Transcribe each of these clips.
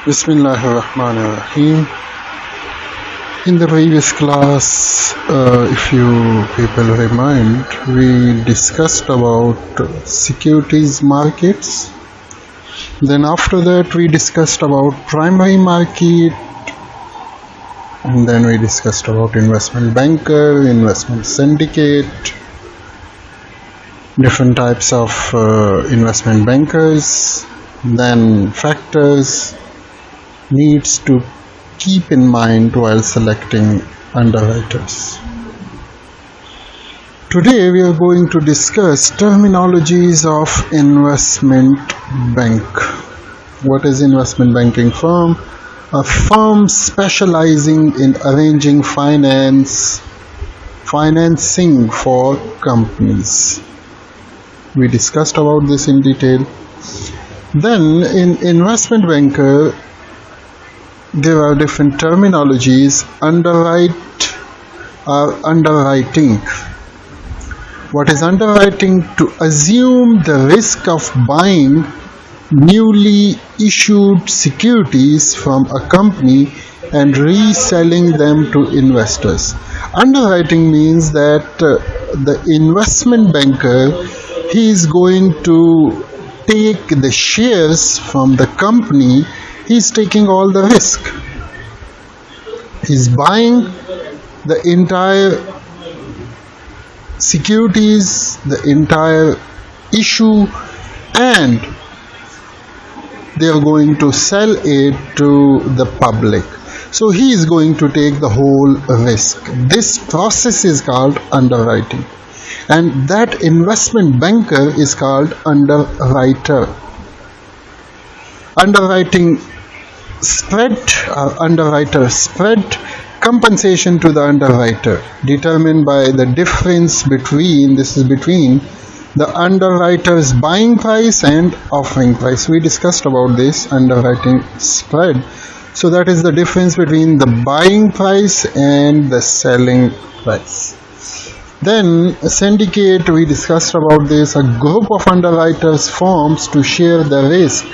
Bismillahirrahmanirrahim. In the previous class, if you people remind, we discussed about securities markets. Then after that, we discussed about primary market, and then we discussed about investment banker, investment syndicate, different types of investment bankers, then factors needs to keep in mind while selecting underwriters. Today we are going to discuss terminologies of investment bank. What is investment banking firm? A firm specializing in arranging financing for companies. We discussed about this in detail. Then in investment banker, there are different terminologies. Underwriting. What is underwriting? To assume the risk of buying newly issued securities from a company and reselling them to investors. Underwriting means that the investment banker, he is going to take the shares from the company. He's taking all the risk. He's buying the entire securities, the entire issue, and they are going to sell it to the public. So he is going to take the whole risk. This process is called underwriting, and that investment banker is called underwriter. Underwriting spread or underwriter spread, compensation to the underwriter determined by the difference between the underwriter's buying price and offering price. We discussed about this underwriting spread. So that is the difference between the buying price and the selling price. Then a syndicate, we discussed about this. A group of underwriters forms to share the risk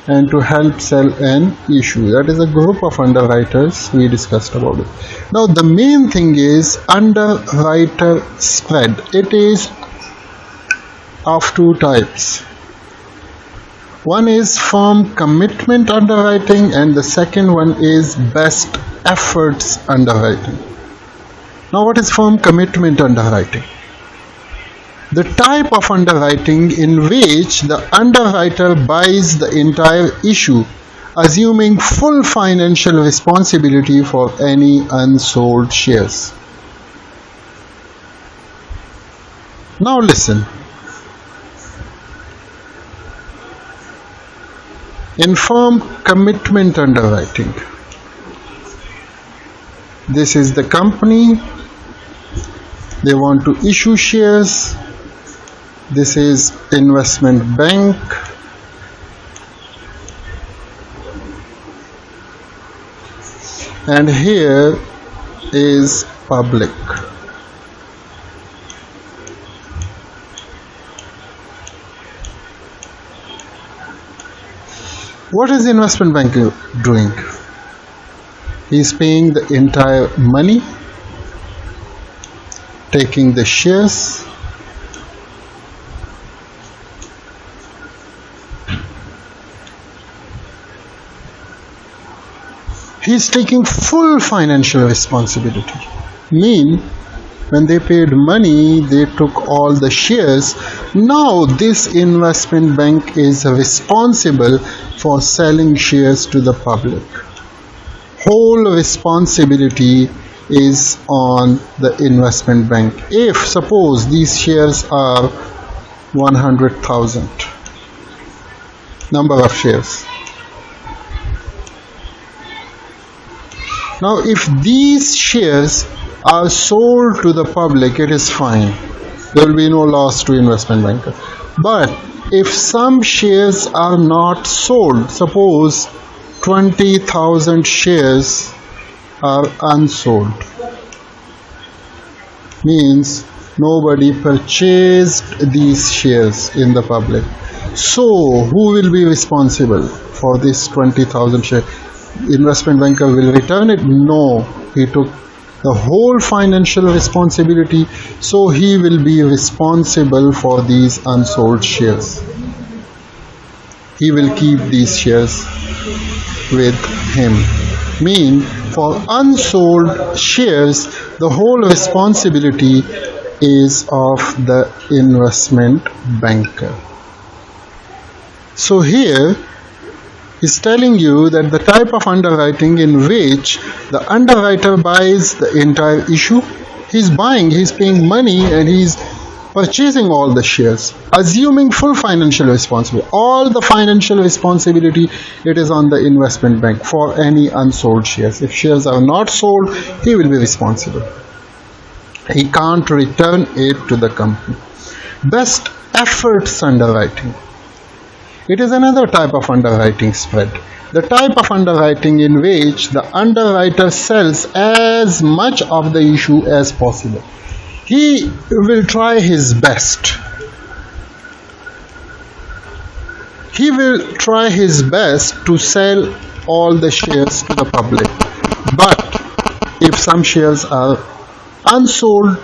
and to help sell an issue. That is a group of underwriters. We discussed about it. Now the main thing is underwriter spread. It is of two types. One is firm commitment underwriting, and the second one is best efforts underwriting. Now what is firm commitment underwriting? The type of underwriting in which the underwriter buys the entire issue, assuming full financial responsibility for any unsold shares. Now listen. In firm commitment underwriting, this is the company, they want to issue shares. This is investment bank. And here is public. What is investment banker doing? He is paying the entire money, taking the shares, he is taking full financial responsibility. When they paid money, they took all the shares. Now this investment bank is responsible for selling shares to the public. Whole responsibility is on the investment bank. If suppose these shares are 100,000 number of shares. Now if these shares are sold to the public, it is fine. There will be no loss to investment banker. But if some shares are not sold, suppose 20,000 shares are unsold, means Nobody purchased these shares in the public. So, who will be responsible for this 20,000 share? Investment banker will return it? No, he took the whole financial responsibility, so he will be responsible for these unsold shares. He will keep these shares with him. For unsold shares, the whole responsibility is of the investment banker. So here is telling you that the type of underwriting in which the underwriter buys the entire issue, he's paying money, and he's purchasing all the shares, assuming full financial responsibility. All the financial responsibility, it is on the investment bank for any unsold shares. If shares are not sold, he will be responsible. He can't return it to the company. Best efforts underwriting. It is another type of underwriting spread. The type of underwriting in which the underwriter sells as much of the issue as possible. He will try his best. He will try his best to sell all the shares to the public. But if some shares are unsold,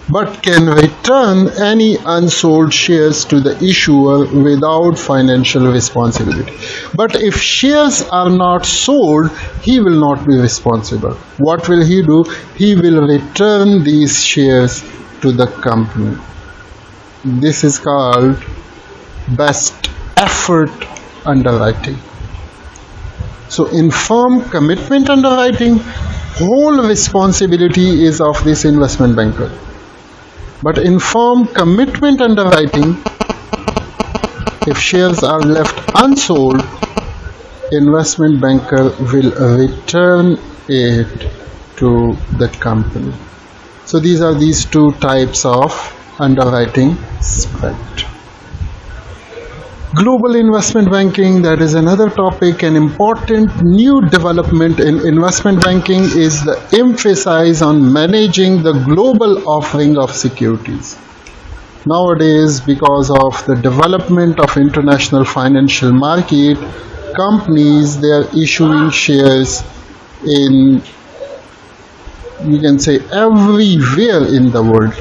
but can return any unsold shares to the issuer without financial responsibility. But if shares are not sold, he will not be responsible. What will he do? He will return these shares to the company. This is called best effort underwriting. So in firm commitment underwriting, whole responsibility is of this investment banker. But in firm commitment underwriting, if shares are left unsold, investment banker will return it to the company. So these two types of underwriting spread. Global investment banking, that is another topic. An important new development in investment banking is the emphasis on managing the global offering of securities. Nowadays, because of the development of international financial market, companies, they are issuing shares in, you can say, everywhere in the world.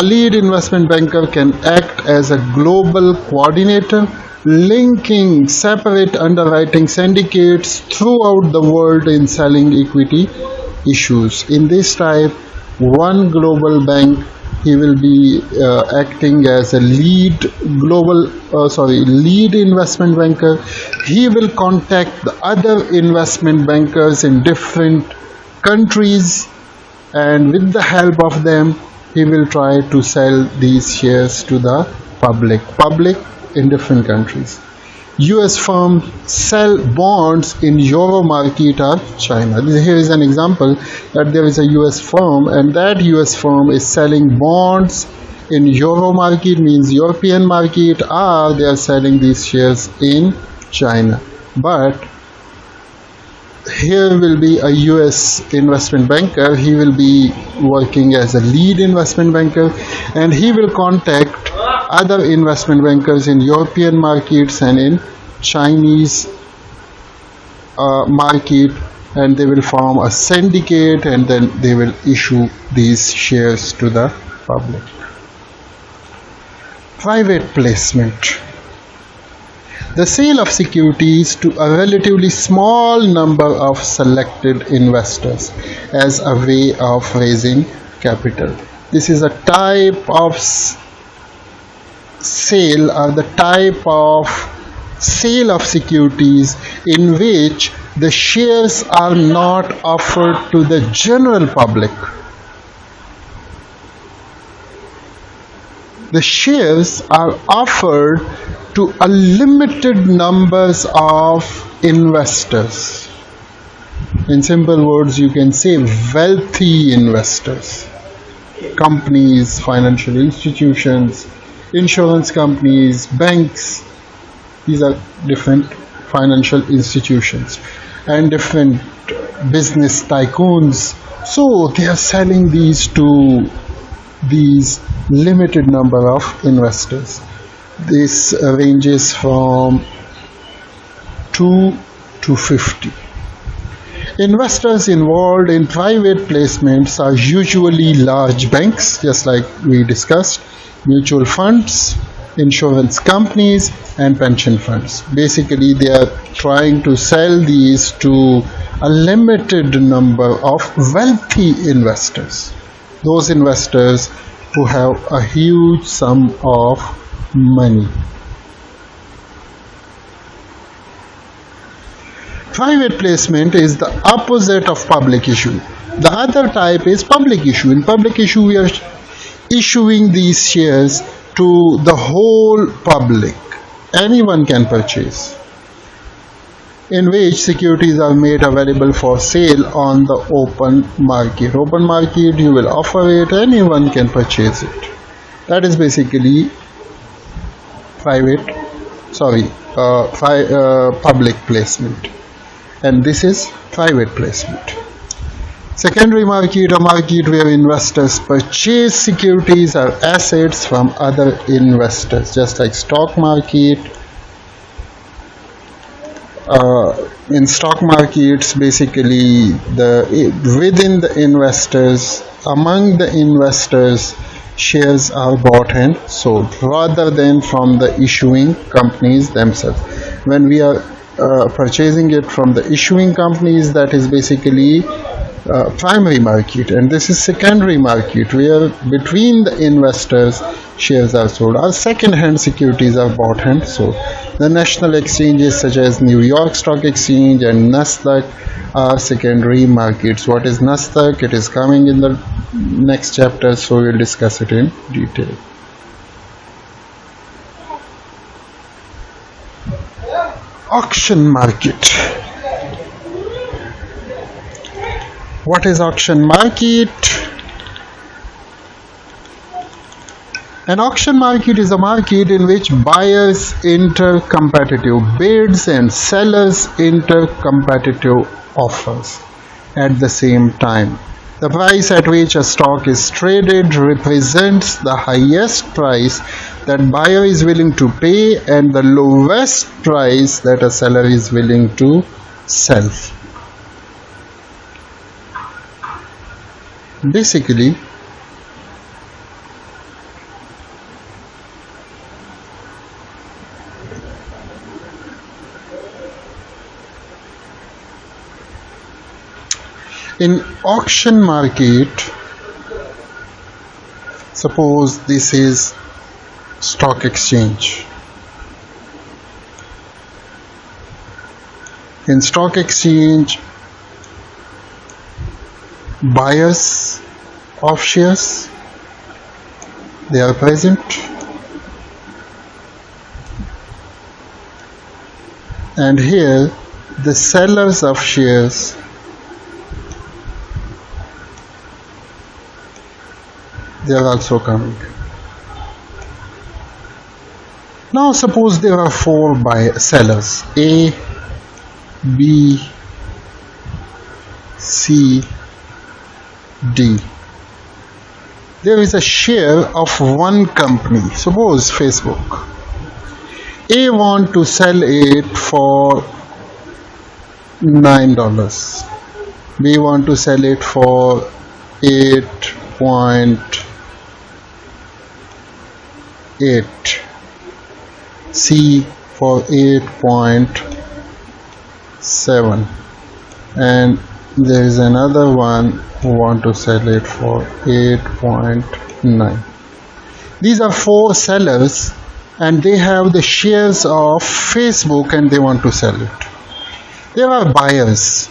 A lead investment banker can act as a global coordinator, linking separate underwriting syndicates throughout the world in selling equity issues. In this type, one global bank, he will be acting as a lead investment banker. He will contact the other investment bankers in different countries, and with the help of them, he will try to sell these shares to the public in different countries. US firms sell bonds in Euro market or China. Here is an example that there is a US firm, and that US firm is selling bonds in Euro market, means European market, or they are selling these shares in China. But here will be a US investment banker. He will be working as a lead investment banker, and he will contact other investment bankers in European markets and in Chinese market, and they will form a syndicate, and then they will issue these shares to the public. Private placement. The sale of securities to a relatively small number of selected investors as a way of raising capital. This is a type of sale, or the type of sale of securities in which the shares are not offered to the general public. The shares are offered to a limited numbers of investors. In simple words, you can say wealthy investors. Companies, financial institutions, insurance companies, banks, these are different financial institutions, and different business tycoons. So they are selling these to these limited number of investors. This ranges from 2 to 50. Investors involved in private placements are usually large banks, just like we discussed, mutual funds, insurance companies, and pension funds. Basically, they are trying to sell these to a limited number of wealthy investors, those investors who have a huge sum of money. Private placement is the opposite of public issue. The other type is public issue. In public issue, we are issuing these shares to the whole public. Anyone can purchase, in which securities are made available for sale on the open market. Open market, you will offer it, anyone can purchase it. That is basically public placement, and this is private placement. Secondary market, a market where investors purchase securities or assets from other investors, just like stock market. In stock markets, basically within the investors, among the investors, shares are bought and sold rather than from the issuing companies themselves. When we are purchasing it from the issuing companies, that is basically primary market, and this is secondary market, where between the investors shares are sold, or second-hand securities are bought and sold. The national exchanges such as New York Stock Exchange and Nasdaq are secondary markets. What is Nasdaq? It is coming in the next chapter, so we'll discuss it in detail. Auction market. What is auction market? An auction market is a market in which buyers enter competitive bids and sellers enter competitive offers at the same time. The price at which a stock is traded represents the highest price that buyer is willing to pay and the lowest price that a seller is willing to sell. Basically, in auction market, suppose this is stock exchange. In stock exchange, buyers of shares, they are present, and here the sellers of shares, they are also coming. Now suppose there are four sellers, A, B, C, D. There is a share of one company, suppose Facebook. A want to sell it for $9. B want to sell it for 8.8. C for 8.7, and there is another one who want to sell it for 8.9. These are four sellers, and they have the shares of Facebook and they want to sell it. There are buyers,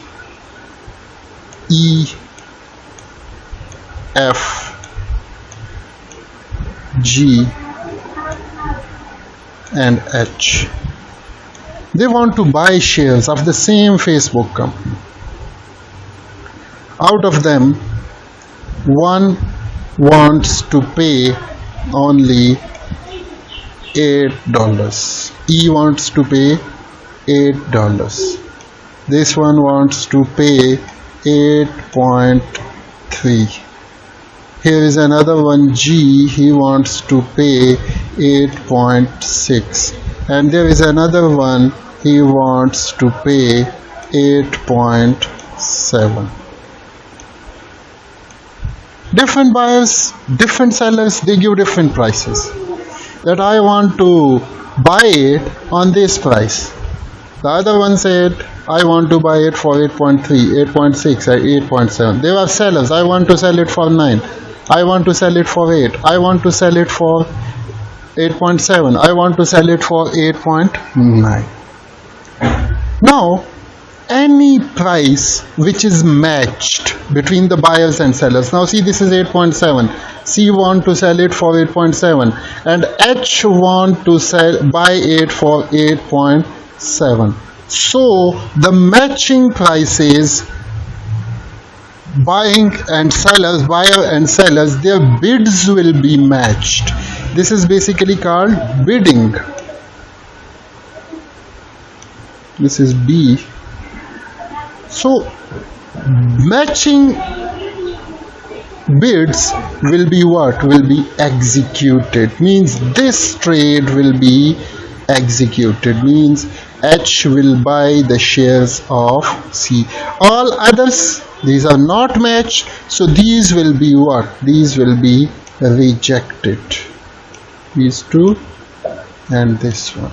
E, F, G, and H. They want to buy shares of the same Facebook company. Out of them, one wants to pay only $8. E wants to pay $8. This one wants to pay 8.3. Here is another one, G, he wants to pay 8.6, and there is another one, he wants to pay 8.7. Different buyers, different sellers, they give different prices. That I want to buy it on this price. The other one said, I want to buy it for 8.3, 8.6, or 8.7. There are sellers, I want to sell it for 9. I want to sell it for 8. I want to sell it for 8.7. I want to sell it for 8.9. Now, any price which is matched between the buyers and sellers. Now see, this is 8.7. C want to sell it for 8.7 and H want to buy it for 8.7. So the matching prices, buyer and sellers, their bids will be matched. This is basically called bidding. This is B. So matching bids will be what? Will be executed. Means this trade will be executed. Means H will buy the shares of C. All others, these are not matched, so these will be what? These will be rejected. These two and this one.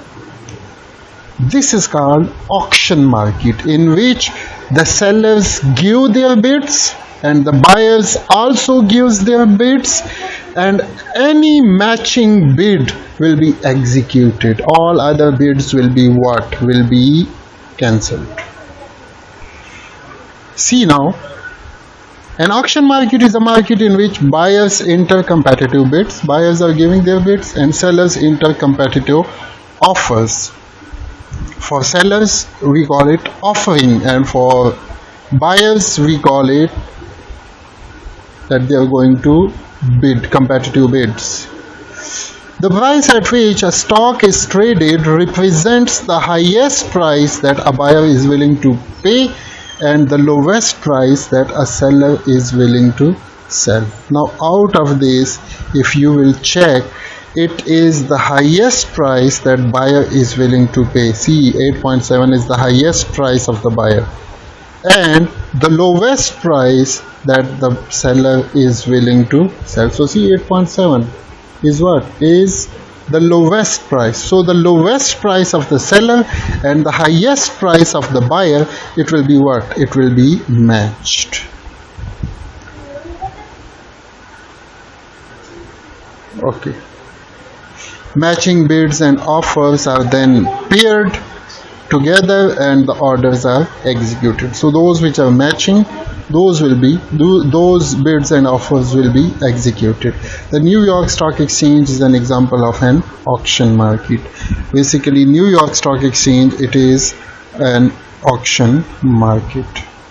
This is called auction market, in which the sellers give their bids and the buyers also gives their bids, and any matching bid will be executed. All other bids will be what? Will be cancelled. See now, an auction market is a market in which buyers enter competitive bids. Buyers are giving their bids and sellers enter competitive offers. For sellers we call it offering, and for buyers we call it that they are going to bid, competitive bids. The price at which a stock is traded represents the highest price that a buyer is willing to pay and the lowest price that a seller is willing to sell. Now out of this, if you will check, it is the highest price that buyer is willing to pay. See, 8.7 is the highest price of the buyer, and the lowest price that the seller is willing to sell. So see, 8.7 is what? Is the lowest price. So the lowest price of the seller and the highest price of the buyer, it will be what? It will be matched. Okay. Matching bids and offers are then paired together and the orders are executed. So those which are matching, those bids and offers will be executed. The New York Stock Exchange is an example of an auction market. Basically, New York Stock Exchange, it is an auction market.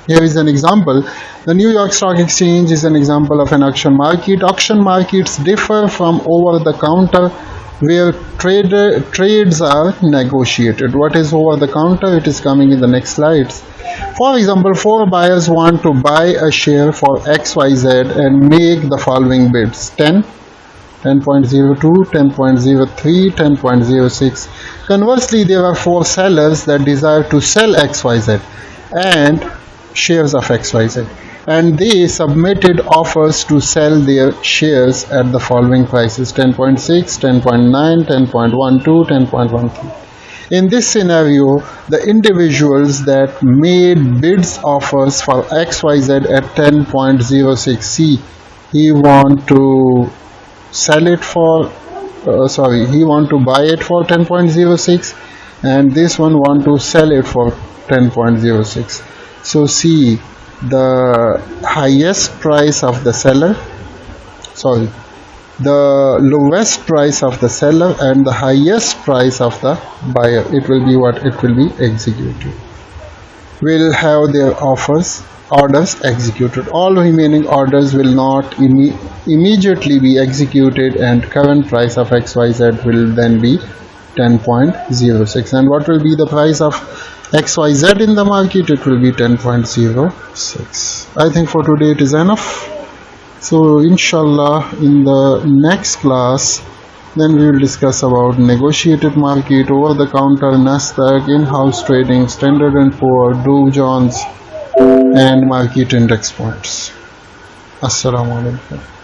Here is an example. The New York Stock Exchange is an example of an auction market. Auction markets differ from over-the-counter, where trades are negotiated. What is over the counter? It is coming in the next slides. For example, 4 buyers want to buy a share for XYZ and make the following bids: 10, 10.02, 10.03, 10.06. Conversely, there are 4 sellers that desire to sell XYZ and shares of XYZ, and they submitted offers to sell their shares at the following prices: 10.6, 10.9, 10.12, 10.13. In this scenario, the individuals that made bids offers for XYZ at 10.06, see, he want to sell it for he want to buy it for 10.06, and this one want to sell it for 10.06. So see, the highest price of the seller, the lowest price of the seller and the highest price of the buyer, it will be what? It will be executed. Will have their orders executed. All remaining orders will not immediately be executed, and current price of XYZ will then be 10.06. And what will be the price of XYZ in the market? It will be 10.06. I think for today it is enough. So inshallah in the next class then we will discuss about negotiated market, over the counter, Nasdaq, in-house trading, Standard & Poor, Dow Jones and market index points. Assalamu alaikum.